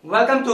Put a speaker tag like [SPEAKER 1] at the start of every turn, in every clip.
[SPEAKER 1] Welcome to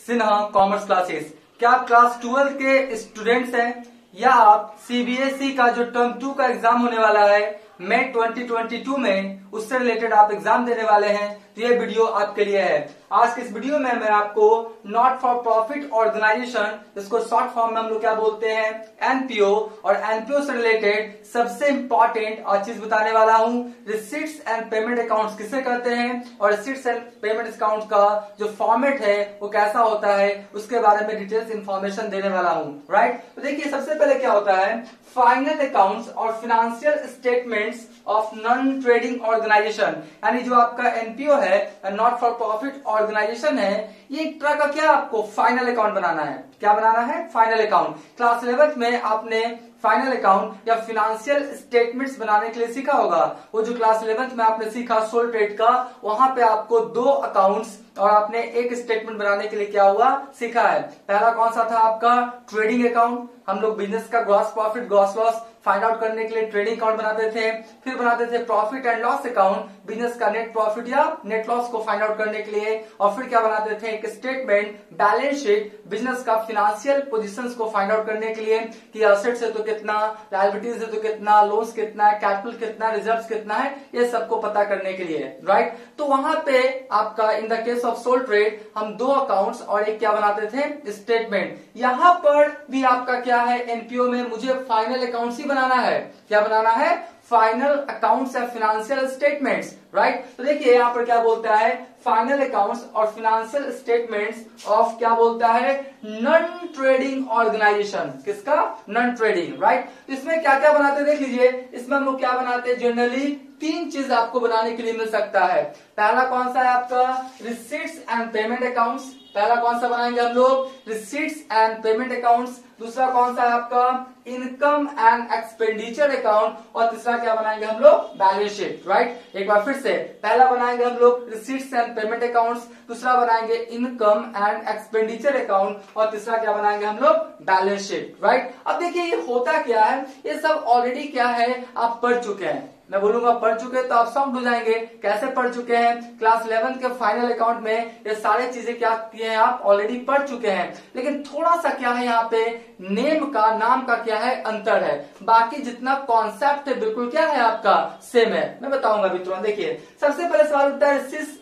[SPEAKER 1] Sinha commerce classes. क्या आप class 12 के स्टूडेंट्स हैं या आप सीबीएसई का जो टर्म 2 का एग्जाम होने वाला है मई 2022 में उससे रिलेटेड आप एग्जाम देने वाले हैं, तो ये वीडियो आपके लिए है। आज के इस वीडियो में मैं आपको नॉट फॉर प्रॉफिट ऑर्गेनाइजेशन, जिसको शॉर्ट फॉर्म में हम लोग क्या बोलते हैं एनपीओ, और एनपीओ से रिलेटेड सबसे इंपॉर्टेंट चीज बताने वाला हूं। रिसीट्स एंड पेमेंट अकाउंट्स किसे कहते हैं और रिसीट्स एंड पेमेंट अकाउंट का जो फॉर्मेट है वो कैसा होता है, उसके बारे में डिटेल्स इंफॉर्मेशन देने वाला हूं। राइट, तो देखिए सबसे पहले क्या होता है फाइनल अकाउंट्स और financial statements of non trading organisation, यानी जो आपका एनपीओ है नॉट फॉर प्रॉफिट ऑर्गेनाइजेशन है, ये एक तरह का क्या आपको फाइनल अकाउंट बनाना है। क्या बनाना है? Final account. क्लास 11 में आपने फाइनल अकाउंट या फिनेंशियल स्टेटमेंट्स बनाने के लिए सीखा होगा। वो जो क्लास 11 में आपने सीखा सोल ट्रेड का, वहां पे आपको 2 अकाउंट्स और आपने एक स्टेटमेंट बनाने के लिए क्या हुआ सीखा है। पहला कौन सा था आपका ट्रेडिंग अकाउंट। हम लोग बिजनेस का gross profit gross loss find out करने के लिए ट्रेडिंग अकाउंट बनाते थे। फिर बनाते थे profit and loss account, business का नेट प्रॉफिट या नेट लॉस को फाइंड आउट करने के लिए। और फिर क्या बनाते थे एक स्टेटमेंट बैलेंस शीट, बिजनेस का फाइनेंशियल पोजीशंस को फाइंड आउट करने के लिए कि एसेट्स है तो कितना, लायबिलिटीज है तो कितना, लोन्स कितना है, कैपिटल कितना, रिजर्व्स कितना है, ये सबको पता करने के लिए। राइट, तो वहां पे आपका in the case of sole trade हम 2 अकाउंट्स और एक क्या बनाते थे स्टेटमेंट। यहां पर भी आपका क्या है एनपीओ में मुझे फाइनल अकाउंट्स ही बनाना है। क्या बनाना है? फाइनल अकाउंट्स या फाइनेंशियल स्टेटमेंट्स। राइट, तो देखिए यहां पर क्या बोलता है फाइनल अकाउंट्स और फाइनेंशियल स्टेटमेंट्स ऑफ क्या बोलता है नॉन ट्रेडिंग ऑर्गेनाइजेशन। किसका? Non trading. राइट, तो इसमें क्या क्या बनाते देख लीजिए। इसमें हम लोग क्या बनाते हैं जनरली 3 चीज आपको बनाने के लिए मिल सकता है। पहला कौन सा है आपका रिसीट्स एंड पेमेंट अकाउंट्स। पहला कौन सा बनाएंगे हम लोग रिसीट्स एंड पेमेंट अकाउंट्स। दूसरा कौन सा है आपका इनकम एंड एक्सपेंडिचर अकाउंट। और तीसरा क्या बनाएंगे हम लोग बैलेंस शीट। राइट, एक बार फिर से पहला बनाएंगे हम लोग रिसीट्स एंड पेमेंट अकाउंट्स, दूसरा बनाएंगे इनकम एंड एक्सपेंडिचर अकाउंट और तीसरा क्या बनाएंगे हम लोग बैलेंस शीट। राइट, अब देखिए ये होता क्या है, ये सब ऑलरेडी क्या है आप पढ़ चुके हैं। मैं बोलूंगा पढ़ चुके तो आप शॉक्ड हो जाएंगे। कैसे पढ़ चुके हैं? क्लास 11 के फाइनल अकाउंट में ये सारे चीजें क्या किए हैं आप ऑलरेडी पढ़ चुके हैं। लेकिन थोड़ा सा क्या है यहाँ पे नाम का क्या है अंतर है। बाकी जितना कॉन्सेप्ट है बिल्कुल क्या है आपका सेम है। मैं बताऊंगा अभी तुरंत। देखिए सबसे पहले सवाल उठता है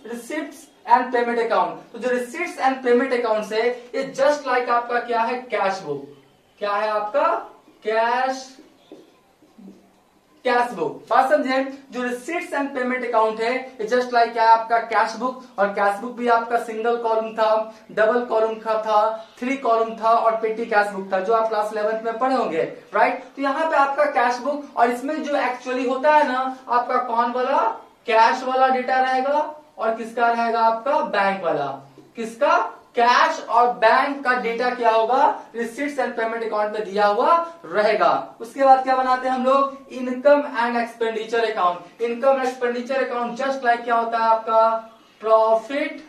[SPEAKER 1] रिसिप्ट्स एंड पेमेंट अकाउंट। तो जो रिसिप्ट्स एंड पेमेंट अकाउंट है ये जस्ट लाइक आपका क्या है कैश बुक। क्या है आपका? Cash book. बात समझे? जो रिसीट्स एंड पेमेंट अकाउंट है ये जस्ट लाइक क्या है आपका कैश बुक। और कैश बुक भी आपका सिंगल कॉलम था, डबल कॉलम का था, 3 कॉलम था और पेटी कैश बुक था, जो आप क्लास 11 में पढ़े होंगे। राइट, तो यहाँ पे आपका कैश बुक और इसमें जो एक्चुअली होता है ना आपका कौन वाला कैश वाला डेटा रहेगा और किसका रहेगा आपका बैंक वाला। किसका? कैश और बैंक का डेटा क्या होगा रिसीट्स एंड पेमेंट अकाउंट में दिया हुआ रहेगा। उसके बाद क्या बनाते हैं हम लोग income and expenditure account. Income and expenditure account just like क्या होता है आपका प्रॉफिट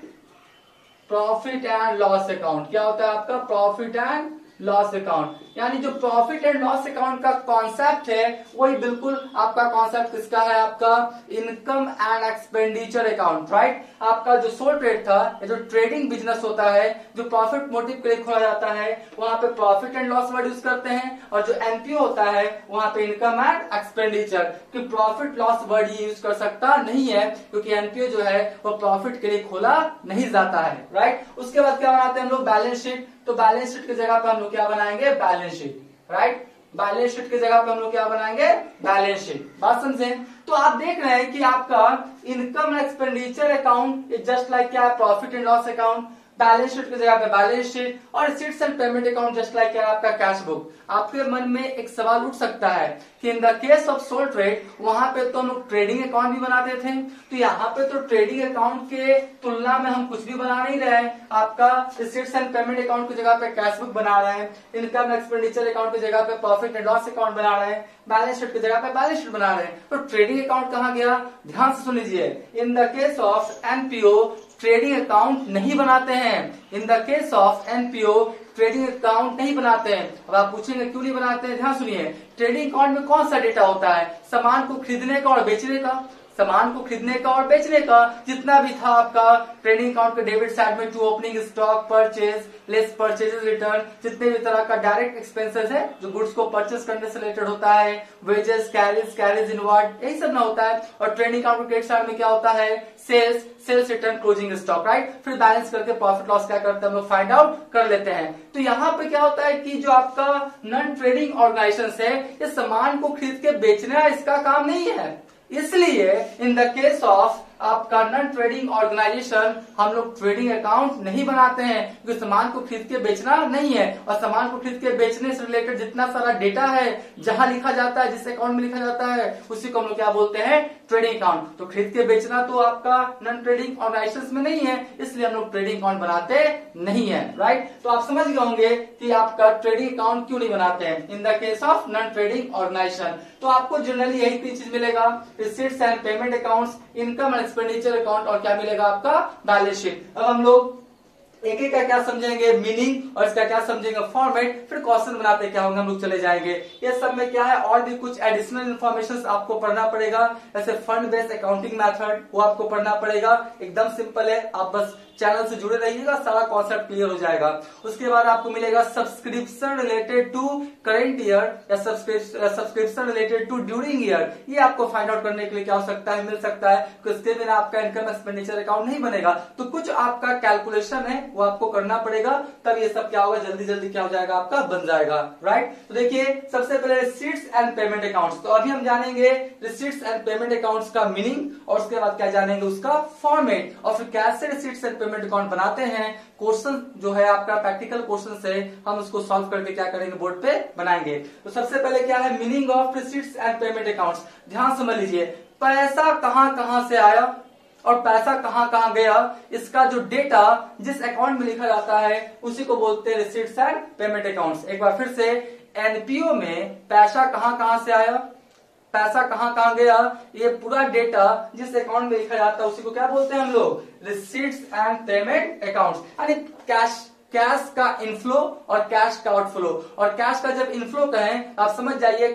[SPEAKER 1] एंड लॉस अकाउंट। क्या होता है आपका प्रॉफिट एंड लॉस अकाउंट। यानी जो प्रॉफिट एंड लॉस अकाउंट का कॉन्सेप्ट है वही बिल्कुल आपका कॉन्सेप्ट किसका है आपका income and expenditure account. Right, आपका जो सोल ट्रेड था या जो ट्रेडिंग बिजनेस होता है जो प्रॉफिट मोटिव के लिए खोला जाता है वहां पे profit and loss word use करते हैं, और जो एनपीओ होता है वहां पे इनकम एंड एक्सपेंडिचर। कि प्रॉफिट लॉस वर्ड ये यूज कर सकता नहीं है क्योंकि एनपीओ जो है वो प्रॉफिट के लिए खोला नहीं जाता है। राइट, उसके बाद क्या बनाते हैं हम लोग बैलेंस शीट। तो बैलेंस शीट की जगह पे हम लोग क्या बनाएंगे balance sheet. Right, balance sheet की जगह पे हम लोग क्या बनाएंगे बैलेंस शीट। बात समझे? तो आप देख रहे हैं कि आपका income expenditure account just like क्या है profit and loss account. Balance sheet की जगह पे बैलेंस शीट और receipts and payment account just like क्या है आपका कैश बुक। आपके मन में एक सवाल उठ सकता है कि in the case of sole trade वहां पे तो हम लोग ट्रेडिंग अकाउंट भी बनाते थे, तो यहाँ पे तो ट्रेडिंग अकाउंट के तुलना में हम कुछ भी बना नहीं रहे हैं। आपका रिसीट्स एंड पेमेंट अकाउंट की जगह पे कैश बुक बना रहे हैं, इनकम एक्सपेंडिचर अकाउंट की जगह पे प्रॉफिट एंड लॉस अकाउंट बना रहे हैं, बैलेंस शीट की जगह पे बैलेंस शीट बना रहे हैं। तो ट्रेडिंग अकाउंट कहाँ गया? ध्यान से सुन लीजिए। इन the case of NPO trading account नहीं बनाते हैं। In the case of NPO trading account नहीं बनाते हैं। अब आप पूछेंगे क्यों नहीं बनाते हैं? ध्यान सुनिए। ट्रेडिंग अकाउंट में कौन सा डेटा होता है? सामान को खरीदने का और बेचने का। सामान को खरीदने का और बेचने का जितना भी था आपका ट्रेडिंग अकाउंट के डेबिट साइड में, to opening stock, purchase, less purchases return, जितने भी तरह का डायरेक्ट एक्सपेंसेस है जो गुड्स को परचेज करने से रिलेटेड होता है, वेजेस, कैरीज इनवर्ड, यही सब ना होता है। और ट्रेडिंग अकाउंट के क्रेडिट साइड में क्या होता है, sales return, closing stock, right. फिर बैलेंस करके प्रॉफिट लॉस क्या करते हैं हम लोग फाइंड आउट कर लेते हैं। तो यहाँ पे क्या होता है कि जो आपका नॉन ट्रेडिंग ऑर्गेनाइजेशन है ये सामान को खरीद के बेचना इसका काम नहीं है, इसलिए इन द केस ऑफ आपका नॉन ट्रेडिंग ऑर्गेनाइजेशन हम लोग ट्रेडिंग अकाउंट नहीं बनाते हैं, क्योंकि सामान को खरीद के बेचना नहीं है। और सामान को खरीद के बेचने से रिलेटेड जितना सारा डेटा है जहां लिखा जाता है, जिस अकाउंट में लिखा जाता है, उसी को हम लोग क्या बोलते हैं, ट्रेडिंग अकाउंट। तो खरीद के बेचना तो आपका नॉन ट्रेडिंग ऑर्गेनाइजेशन में नहीं है, इसलिए हम लोग ट्रेडिंग अकाउंट बनाते नहीं है, राइट। तो आप समझ गए होंगे कि आपका ट्रेडिंग अकाउंट क्यों नहीं बनाते हैं in the case of non trading organisation. तो आपको जनरली यही तीन चीज मिलेगा, receipts and payment accounts, income and expenditure account, और क्या मिलेगा आपका, बैलेंस शीट। अब हम लोग एक एक का क्या समझेंगे, मीनिंग, और इसका क्या समझेंगे, फॉर्मेट, फिर क्वेश्चन बनाते क्या होंगे हम लोग चले जाएंगे। ये सब में क्या है और भी कुछ एडिशनल इन्फॉर्मेशन आपको पढ़ना पड़ेगा, जैसे फंड बेस्ड अकाउंटिंग मेथड, वो आपको पढ़ना पड़ेगा। एकदम सिंपल है, आप बस चैनल से जुड़े रहिएगा, सारा कॉन्सेप्ट क्लियर हो जाएगा। उसके बाद आपको मिलेगा subscription related to current year या subscription related to during year, ये आपको फाइंड आउट करने के लिए क्या हो सकता है, मिल सकता है, क्योंकि इसके बिना आपका इनकम एक्सपेंडिचर अकाउंट नहीं बनेगा। तो कुछ आपका कैलकुलेशन है वो आपको करना पड़ेगा, तब ये सब क्या होगा, जल्दी जल्दी क्या हो जाएगा, आपका बन जाएगा, राइट। तो देखिए सबसे पहले रिसीट्स एंड पेमेंट अकाउंट्स। तो अभी हम जानेंगे रिसीट्स एंड पेमेंट अकाउंट्स का मीनिंग, और उसके बाद क्या जानेंगे, उसका फॉर्मेट, और फिर कैसे रिसीट्स एंड पेमेंट अकाउंट बनाते हैं। क्वेश्चन जो है आपका प्रैक्टिकल क्वेश्चन से हम उसको सॉल्व करके क्या करेंगे, बोर्ड पे बनाएंगे। तो सबसे पहले क्या है, meaning of receipts and payment accounts. ध्यान समझ लीजिए, पैसा कहां से आया और पैसा कहां गया, इसका जो डेटा जिस अकाउंट में लिखा जाता है उसी को बोलते हैं रिसीट्स एंड पेमेंट अकाउंट्स। एक बार फिर से, एनपीओ में पैसा कहां से आया, पैसा कहां गया, ये पूरा डेटा जिस अकाउंट में लिखा जाता है उसी को क्या बोलते हैं हम लोग, रिसीट्स एंड पेमेंट अकाउंट्स। यानी कैश का इनफ्लो और कैश का आउटफ्लो। और कैश का जब इनफ्लो कहें आप समझ जाइए,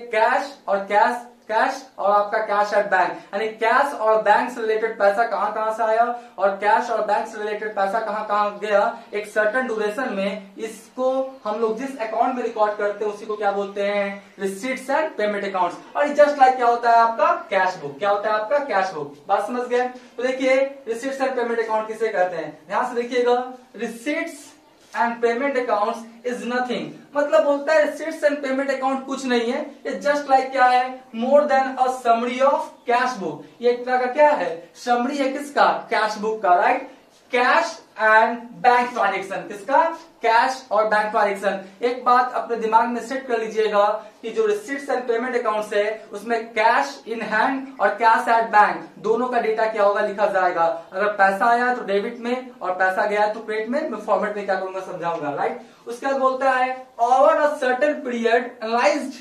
[SPEAKER 1] कैश और आपका कैश एट बैंक, यानी कैश और बैंक से रिलेटेड पैसा कहां से आया और कैश और बैंक से रिलेटेड पैसा कहां गया एक सर्टेन ड्यूरेशन में, इसको हम लोग जिस अकाउंट में रिकॉर्ड करते हैं उसी को क्या बोलते हैं, रिसीट्स एंड पेमेंट अकाउंट्स। और जस्ट लाइक क्या होता है आपका कैश बुक, क्या होता है आपका कैश बुक। बात समझ गए। तो देखिए रिसीट्स एंड पेमेंट अकाउंट किसे कहते हैं, ध्यान से देखिएगा, receipts and payment accounts is nothing, मतलब बोलता है रिसीट्स एंड पेमेंट अकाउंट कुछ नहीं है, ये जस्ट लाइक क्या है, more than a summary of cash book. ये एक तरह का क्या है, समरी है किसका, कैश बुक का, right. Cash and bank transaction, किसका, कैश और बैंक ट्रांजेक्शन। एक बात अपने दिमाग में सेट कर लीजिएगा कि जो रिसीट्स एंड पेमेंट अकाउंट्स है उसमें कैश इन हैंड और कैश एट बैंक दोनों का डेटा क्या होगा, लिखा जाएगा। अगर पैसा आया तो डेबिट में और पैसा गया तो क्रेडिट में। मैं फॉर्मेट में क्या करूंगा समझाऊंगा, राइट। उसके बाद बोलता है over a certain period analysed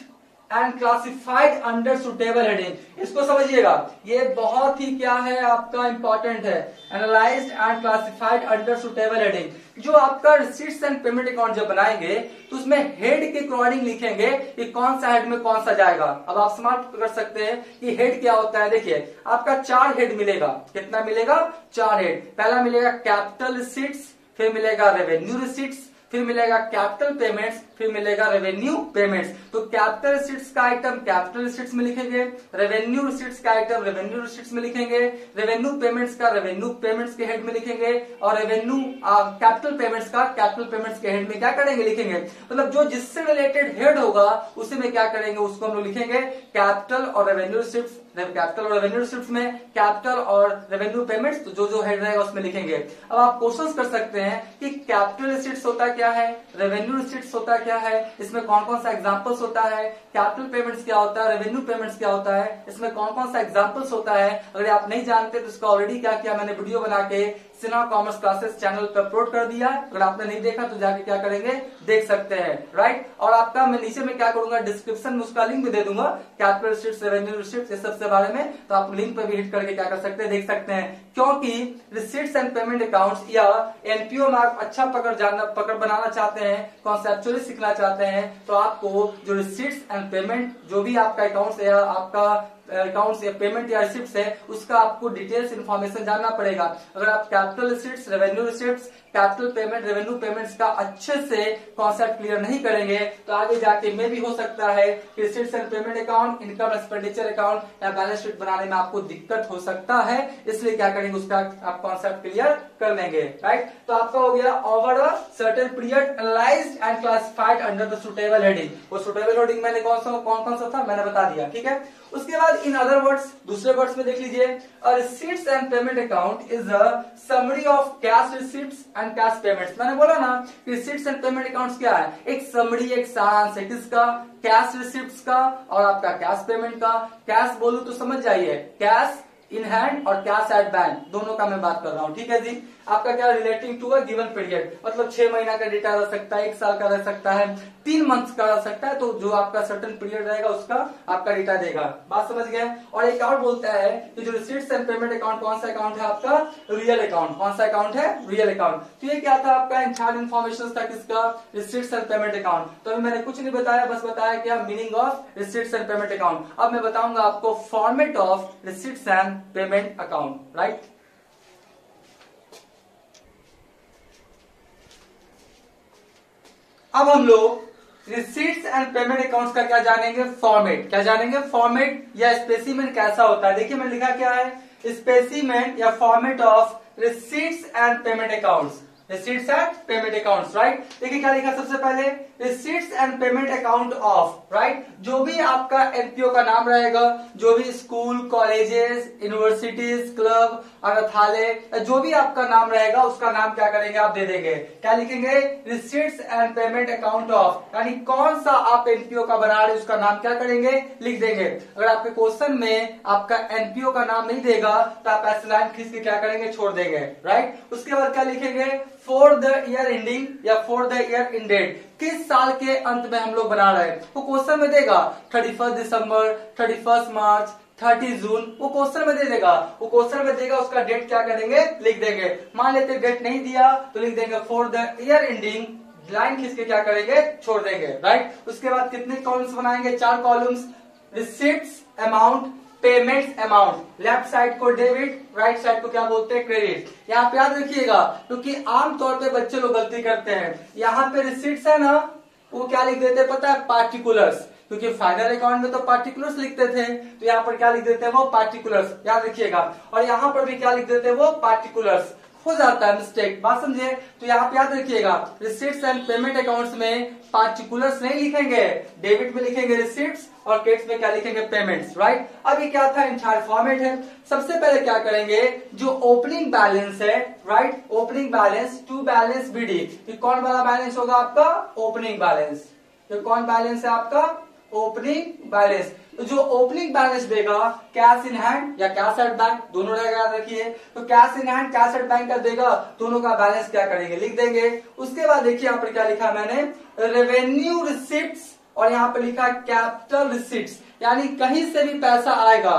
[SPEAKER 1] and classified under suitable heading. इसको समझिएगा, ये बहुत ही क्या है आपका इंपॉर्टेंट है, analysed and classified under suitable heading. जो आपका रिसीट्स एंड पेमेंट अकाउंट जब बनाएंगे तो उसमें हेड के अकॉर्डिंग लिखेंगे कि कौन सा हेड में कौन सा जाएगा। अब आप स्मार्ट कर सकते हैं कि हेड क्या होता है, देखिए आपका 4 हेड मिलेगा, कितना मिलेगा, 4 हेड। पहला मिलेगा कैपिटल रिसीट्स, फिर मिलेगा रेवेन्यू रिसीट्स, फिर मिलेगा कैपिटल पेमेंट्स, फिर मिलेगा रेवेन्यू पेमेंट्स। तो कैपिटल रिसीट्स का आइटम कैपिटल रिसीट्स में लिखेंगे, रेवेन्यू रिसीट्स का आइटम रेवेन्यू रिसीट्स में लिखेंगे, रेवेन्यू पेमेंट्स का रेवेन्यू पेमेंट्स के हेड में लिखेंगे, और रेवेन्यू कैपिटल पेमेंट्स का कैपिटल पेमेंट्स के हेड में क्या करेंगे, लिखेंगे। मतलब जो जिससे रिलेटेड हेड होगा उसी में क्या करेंगे, उसको हम लोग लिखेंगे कैपिटल और रेवेन्यू रिसीट्स। कैपिटल और रेवेन्यू रिसीट्स में कैपिटल और रेवेन्यू पेमेंट्स, तो जो हेड रहेगा उसमें लिखेंगे। अब आप क्वेश्चन कर सकते हैं कि कैपिटल रिसीट्स होता क्या है, रेवेन्यू रिसीट्स होता क्या है, इसमें कौन कौन सा एग्जांपल्स होता है, कैपिटल पेमेंट्स क्या होता है, रेवेन्यू पेमेंट्स क्या होता है, इसमें कौन कौन सा एग्जांपल्स होता है। अगर आप नहीं जानते तो इसका ऑलरेडी क्या किया मैंने, वीडियो बना के सिन्हा कॉमर्स क्लासेस चैनल पर अपलोड कर दिया। अगर आपने नहीं देखा तो जाके क्या करेंगे, देख सकते हैं, राइट। और आपका मैं नीचे में क्या करूंगा, डिस्क्रिप्शन में उसका लिंक भी दे दूंगा, कैपिटल रिसीट्स, रेवेन्यू रिसीट्स, ये सबसे बारे में, तो आप लिंक पर भी हिट करके क्या कर सकते हैं, देख सकते हैं। क्योंकि रिसीट्स एंड पेमेंट अकाउंट्स या एनपीओ में आप अच्छा पकड़ बनाना चाहते हैं, कॉन्सेप्चुअली सीखना चाहते हैं, तो आपको जो रिसीट्स एंड पेमेंट जो भी आपका अकाउंट है, आपका अकाउंट्स या पेमेंट या रिसिप्ट्स है उसका आपको डिटेल्स इन्फॉर्मेशन जानना पड़ेगा। अगर आप capital receipts, revenue receipts, capital payment, revenue payments का अच्छे से कॉन्सेप्ट क्लियर नहीं करेंगे तो आगे जाके में भी हो सकता है कि receipts and payment account, income expenditure account या बैलेंस शीट बनाने में आपको दिक्कत हो सकता है। इसलिए क्या करेंगे, उसका आप कॉन्सेप्ट क्लियर कर लेंगे, राइट। तो आपका हो गया over a certain period analysed and classified under the suitable heading. वो सुटेबल हेडिंग मैंने कौन कौन सा था मैंने बता दिया, ठीक है। उसके बाद इन अदर वर्ड्स, दूसरे वर्ड्स में देख लीजिए, receipts and payment account is a summary of cash receipts and cash payments. मैंने बोला ना रिसीट्स एंड पेमेंट अकाउंट्स क्या है, एक समरी, एक सारांश है किसका, कैश रिसीट्स का और आपका कैश पेमेंट का। कैश बोलूं तो समझ जाइए, कैश इन हैंड और कैश एट बैंक दोनों का मैं बात कर रहा हूं, ठीक है जी। आपका क्या relating to a given period, मतलब 6 महीना का डेटा रह सकता है, 1 साल का रह सकता है, 3 मंथ्स का रह सकता है। तो जो आपका सर्टेन पीरियड रहेगा उसका आपका डेटा देगा, बात समझ गए। और एक और बोलता है कि जो रिसीट्स एंड पेमेंट अकाउंट कौन सा अकाउंट है आपका, रियल अकाउंट। कौन सा अकाउंट है, रियल अकाउंट। तो ये क्या था आपका इंचार्ज इन्फॉर्मेशन था किसका, रिसीट्स एंड पेमेंट अकाउंट। तो अभी मैंने कुछ नहीं बताया, बस बताया क्या meaning of receipts and payment account. अब मैं बताऊंगा आपको format of receipts and payment account, right. अब हम लोग रिसीट्स एंड पेमेंट अकाउंट्स का क्या जानेंगे, फॉर्मेट। क्या जानेंगे, फॉर्मेट या स्पेसिमेन कैसा होता है। देखिए मैंने लिखा क्या है, स्पेसिमेन या format of receipts and payment accounts, receipts and payment accounts, right. देखिए क्या लिखा सबसे पहले, receipts and payment account of, right. जो भी आपका एनपीओ का नाम रहेगा, जो भी स्कूल, कॉलेजेस, यूनिवर्सिटीज, क्लब, अनाथालय, जो भी आपका नाम रहेगा उसका नाम क्या करेंगे आप दे देंगे। क्या लिखेंगे, receipts and payment account of, यानी कौन सा आप एनपीओ का बना रहे उसका नाम क्या करेंगे, लिख देंगे। अगर आपके क्वेश्चन में आपका एनपीओ का नाम नहीं देगा तो आप ऐसे लाइन खींच के क्या करेंगे, छोड़ देंगे, राइट। उसके बाद क्या लिखेंगे, फॉर द ईयर एंडिंग या फॉर द ईयर एंडेड, किस साल के अंत में हम लोग बना रहे हैं। वो क्वेश्चन में देगा 31 दिसंबर, 31 मार्च, 30 जून, वो क्वेश्चन में दे देगा। वो क्वेश्चन में देगा उसका डेट क्या करेंगे, लिख देंगे। मान लेते डेट नहीं दिया तो लिख देंगे for the year ending, line खींच के क्या करेंगे, छोड़ देंगे, राइट। उसके बाद कितने कॉलम्स बनाएंगे, 4 columns, receipts amount, payment amount. Left side को डेबिट, राइट साइड को क्या बोलते हैं, क्रेडिट। यहाँ पे याद रखिएगा क्योंकि आमतौर पे बच्चे लोग गलती करते हैं। यहाँ पे रिसीट्स है ना, वो क्या लिख देते हैं पता है, पार्टिकुलर्स, क्योंकि फाइनल अकाउंट में तो पार्टिकुलर्स लिखते थे, तो यहाँ पर क्या लिख देते हैं वो पार्टिकुलर्स, याद रखिएगा। और यहाँ पर भी क्या लिख देते हैं वो पार्टिकुलर्स, हो जाता है मिस्टेक, बात समझे। तो यहाँ पे याद रखिएगा रिसीट्स एंड पेमेंट अकाउंट्स में पार्टिकुलर्स नहीं लिखेंगे, डेबिट में लिखेंगे रिसीट्स और क्रेडिट में क्या लिखेंगे, पेमेंट्स, राइट। अब ये क्या था, इंटायर फॉर्मेट है। सबसे पहले क्या करेंगे, जो ओपनिंग बैलेंस है, right, opening balance to balance BD, ये कौन वाला बैलेंस होगा आपका, ओपनिंग बैलेंस। ये कौन बैलेंस है आपका, ओपनिंग बैलेंस। तो जो ओपनिंग बैलेंस देगा कैश इन हैंड या कैश एट बैंक, दोनों रहेगा, याद रखिए। तो cash in hand, cash at bank का देगा, दोनों का बैलेंस क्या करेंगे, लिख देंगे। उसके बाद देखिए यहाँ पर क्या लिखा मैंने, रेवेन्यू रिसिप्ट्स और यहाँ पे लिखा कैपिटल रिसिप्ट्स, यानी कहीं से भी पैसा आएगा,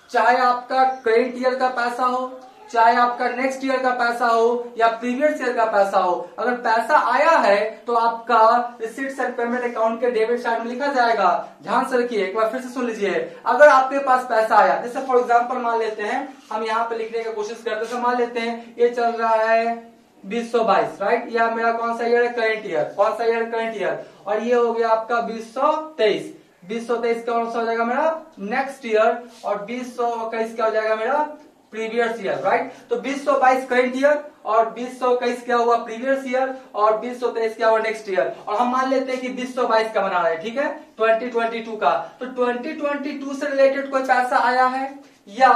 [SPEAKER 1] चाहे आपका करेंट ईयर का पैसा हो, चाहे आपका नेक्स्ट ईयर का पैसा हो या प्रीवियस ईयर का पैसा हो, अगर पैसा आया है तो आपका रिसीट्स एंड पेमेंट अकाउंट के डेबिट साइड में लिखा जाएगा। ध्यान से रखिए, एक बार फिर से सुन लीजिए। अगर आपके पास पैसा आया, जैसे फॉर एग्जांपल मान लेते हैं, हम यहाँ पे लिखने की कोशिश करते हैं, मान लेते हैं ये चल रहा है 2022, राइट। यह मेरा कौन सा ईयर है, करेंट ईयर। कौन सा ईयर, करेंट ईयर। और ये हो गया आपका 2023। 2023 कौन सा हो जाएगा मेरा, नेक्स्ट ईयर। और 2021 क्या हो जाएगा मेरा, प्रीवियस ईयर, राइट। तो 2022 करेंट ईयर और 2021 क्या हुआ, प्रीवियस ईयर। और 2023 क्या हुआ, नेक्स्ट ईयर। और हम मान लेते हैं कि 2022 का बना रहे हैं, ठीक है, 2022 का। तो 2022 से रिलेटेड कोई पैसा आया है या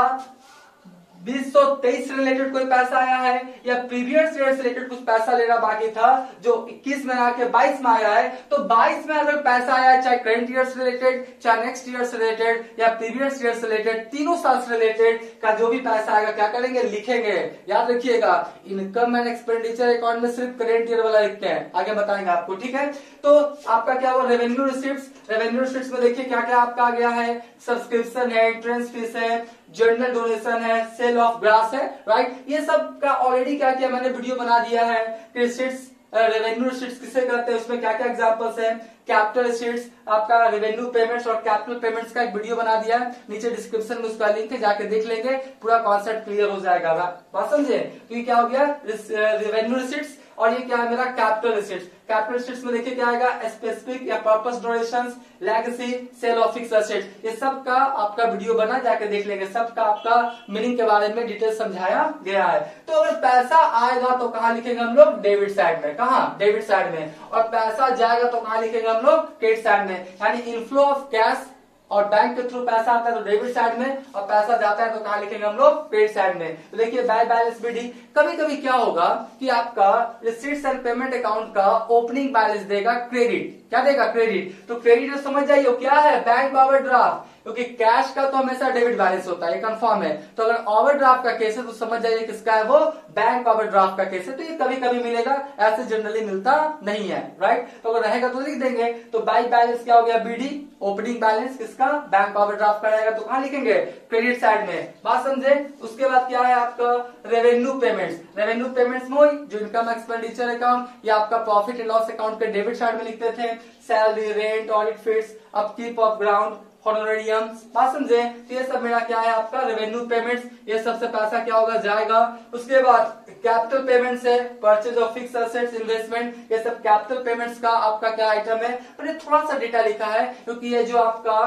[SPEAKER 1] 2023 से रिलेटेड कोई पैसा आया है या प्रीवियस ईयर से रिलेटेड कुछ पैसा लेना बाकी था जो 21 में आके 22 में आया है। तो 22 में अगर पैसा आया है, चाहे करंट ईयर से रिलेटेड, चाहे नेक्स्ट ईयर से रिलेटेड या प्रीवियस ईयर से रिलेटेड, तीनों साल से रिलेटेड का जो भी पैसा आएगा क्या करेंगे, लिखेंगे। याद रखिएगा इनकम एंड एक्सपेंडिचर अकाउंट में सिर्फ करंट ईयर वाला लिखते हैं, आगे बताएंगे आपको, ठीक है। तो आपका क्या हुआ, रेवेन्यू रिसिप्ट्स। रेवेन्यू रिसिप्ट्स में देखिए क्या क्या आपका आ गया है, सब्सक्रिप्शन है, एंट्रेंस फीस है, जनरल डोनेशन है, सेल ऑफ ग्रास है, राइट। ये सब का ऑलरेडी क्या किया मैंने, वीडियो बना दिया है। रिसिप्ट्स, रेवेन्यू रिसिप्ट्स किसे कहते हैं, उसमें क्या क्या एग्जांपल्स हैं, कैपिटल रिसीट्स, आपका रेवेन्यू पेमेंट्स और कैपिटल पेमेंट्स का एक वीडियो बना दिया है, नीचे डिस्क्रिप्शन में उसका लिंक है, जाके देख लेंगे, पूरा कॉन्सेप्ट क्लियर हो जाएगा। बात समझे? तो ये क्या हो गया, रेवेन्यू रिसीट्स, और ये क्या है मेरा कैपिटल रिसीट्स। कैपिटल रिसीट्स में देखिए क्या आएगा, स्पेसिफिक या purpose donations, legacy, sale of fix assets, ये सब का आपका वीडियो बना, जाके देख लेंगे, सबका आपका मीनिंग के बारे में डिटेल समझाया गया है। तो अगर पैसा आएगा तो कहाँ लिखेंगे हम लोग, डेबिट साइड में, कहाँ, डेबिट साइड में, और पैसा जाएगा तो कहाँ लिखेंगे हम लोग, क्रेडिट साइड में। यानी इनफ्लो ऑफ कैश और बैंक के थ्रू पैसा आता है तो डेबिट साइड में, और पैसा जाता है तो कहाँ लिखेंगे हम लोग, क्रेडिट साइड में। तो देखिए बैंक बैलेंस बीडी, कभी कभी क्या होगा कि आपका रिसीट्स एंड पेमेंट अकाउंट का ओपनिंग बैलेंस देगा क्रेडिट, क्या देगा, क्रेडिट। तो क्रेडिट में समझ जाइए क्या है, बैंक ओवरड्राफ्ट, क्योंकि कैश का तो हमेशा डेबिट बैलेंस होता है, ये कंफर्म है। तो अगर ओवरड्राफ्ट का केस है तो समझ जाइए किसका है वो, बैंक ओवरड्राफ्ट का केस है। तो ये कभी कभी मिलेगा, ऐसे जनरली मिलता नहीं है, राइट। तो अगर रहेगा तो लिख देंगे। तो बैंक बैलेंस क्या हो गया, बीडी, ओपनिंग बैलेंस किसका, बैंक ओवरड्राफ्ट का रहेगा, तो कहाँ लिखेंगे, क्रेडिट साइड में। बात समझे? उसके बाद क्या है आपका रेवेन्यू पेमेंट्स। रेवेन्यू पेमेंट्स में जो इनकम एक्सपेंडिचर अकाउंट या आपका प्रॉफिट एंड लॉस अकाउंट के डेबिट साइड में लिखते थे, salary, rent, audit fees, upkeep of ground, honorariums. बात समझे? तो ये सब मेरा क्या है आपका रेवेन्यू पेमेंट्स, ये सबसे पैसा क्या होगा, जाएगा। उसके बाद कैपिटल पेमेंट्स है, purchase of fix assets, investment, ये सब कैपिटल पेमेंट्स का आपका क्या आइटम है। मैंने थोड़ा सा डेटा लिखा है क्योंकि ये जो आपका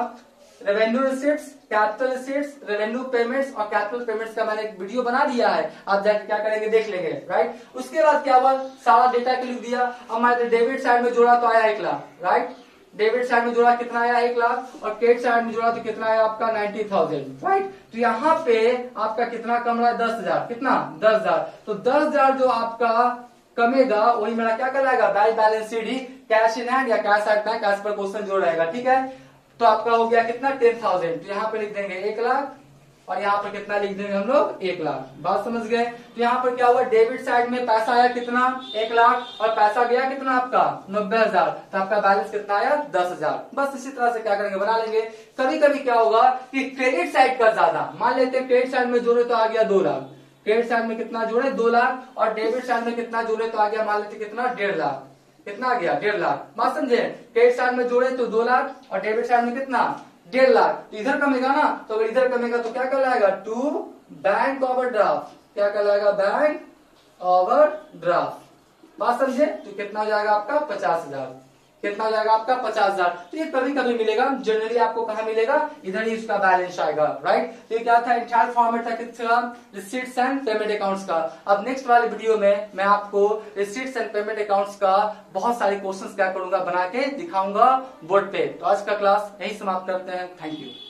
[SPEAKER 1] revenue receipts, capital receipts, revenue payments और कैपिटल पेमेंट्स का मैंने एक वीडियो बना दिया है, आप जाके क्या करेंगे देख लेंगे, राइट। उसके बाद क्या हुआ, सारा डेटा के लिख दिया, हमारे डेबिट साइड में जोड़ा तो आया 1 लाख, राइट। डेबिट साइड में जोड़ा कितना आया, 1 लाख, और क्रेडिट साइड में जोड़ा तो कितना आया आपका 90,000, राइट। तो यहाँ पे आपका कितना कम रहा है, 10,000, कितना, 10,000। तो 10,000 जो आपका कमेगा वही मेरा क्या कहलाएगा, बैंक बैलेंस शीट ही, कैश इन हैंड या cash at bank, as per question जो रहेगा, ठीक है। तो आपका हो गया कितना, 10,000। तो यहाँ पे लिख देंगे 1 लाख, और यहाँ पर कितना लिख देंगे हम लोग, 1 लाख। बात समझ गए? तो यहाँ पर क्या हुआ, डेबिट साइड में पैसा आया कितना, 1 लाख, और पैसा गया कितना आपका 90,000, तो आपका बैलेंस कितना आया, 10,000। बस इसी तरह से क्या करेंगे, बना लेंगे। कभी कभी क्या होगा कि क्रेडिट साइड का ज्यादा, मान लेते हैं क्रेडिट साइड में जोड़े तो आ गया 2 लाख, क्रेडिट साइड में कितना जोड़े, 2 लाख, और डेबिट साइड में कितना जोड़े तो आ गया, मान लेते कितना, 1.5 लाख, कितना आ गया, 1.5 लाख। बात समझे? क्रेडिट साइड में जोड़े तो 2 लाख, और डेबिट साइड में कितना, 1.5 लाख। तो इधर कमेगा ना, तो अगर इधर कमेगा तो क्या कहलाएगा, टू बैंक ओवरड्राफ्ट, क्या कहलाएगा, बैंक ओवरड्राफ्ट। बात समझे? तो कितना हो जाएगा आपका 50,000, कितना हो जाएगा आपका 50,000। तो ये कभी कभी मिलेगा, जनरली आपको कहाँ मिलेगा, इधर ही उसका बैलेंस आएगा, राइट। तो ये क्या था, इंटायर फॉर्मेट था किसका, रिसीट्स एंड पेमेंट अकाउंट्स का। अब नेक्स्ट वाले वीडियो में मैं आपको रिसीट्स एंड पेमेंट अकाउंट्स का बहुत सारे क्वेश्चंस क्या करूंगा, बना के दिखाऊंगा बोर्ड पे। तो आज का क्लास यही समाप्त करते हैं, थैंक यू।